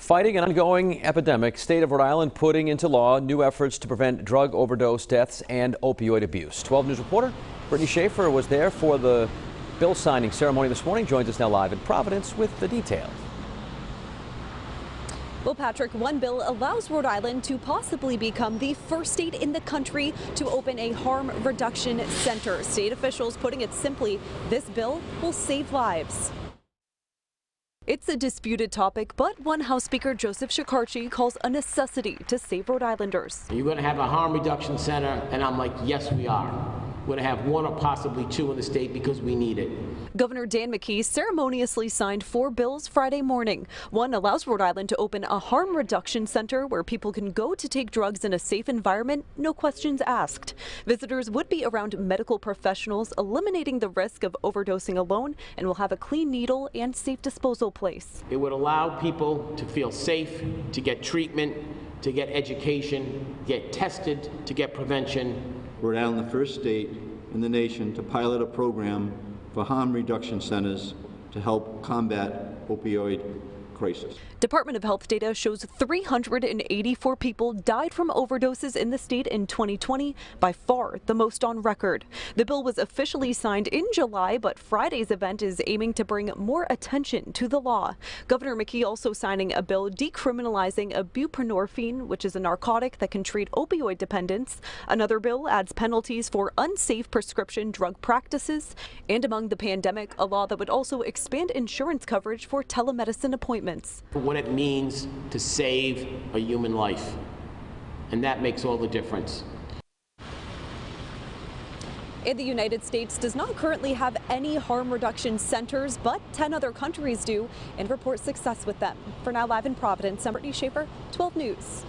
Fighting an ongoing epidemic, state of Rhode Island putting into law new efforts to prevent drug overdose deaths and opioid abuse. 12 News reporter Brittany Schaefer was there for the bill signing ceremony this morning. Joins us now live in Providence with the details. Well, Patrick, one bill allows Rhode Island to possibly become the first state in the country to open a harm reduction center. State officials putting it simply, this bill will save lives. It's a disputed topic, but one House Speaker Joseph Shekarchi calls a necessity to save Rhode Islanders. You're going to have a harm reduction center, and I'm like, yes, we are. We're going to have one or possibly two in the state because we need it. Governor Dan McKee ceremoniously signed 4 bills Friday morning. One allows Rhode Island to open a harm reduction center where people can go to take drugs in a safe environment, no questions asked. Visitors would be around medical professionals, eliminating the risk of overdosing alone, and will have a clean needle and safe disposal place. It would allow people to feel safe, to get treatment, to get education, get tested, to get prevention. Rhode Island, the first state in the nation to pilot a program for harm reduction centers to help combat opioid crisis. Department of Health data shows 384 people died from overdoses in the state in 2020, by far the most on record. The bill was officially signed in July, but Friday's event is aiming to bring more attention to the law. Governor McKee also signing a bill decriminalizing buprenorphine, which is a narcotic that can treat opioid dependence. Another bill adds penalties for unsafe prescription drug practices, and among the pandemic, a law that would also expand insurance coverage for telemedicine appointments. What it means to save a human life, and that makes all the difference. And the United States does not currently have any harm reduction centers, but 10 other countries do and report success with them. For now, live in Providence, I'm Brittany Schaefer, 12 News.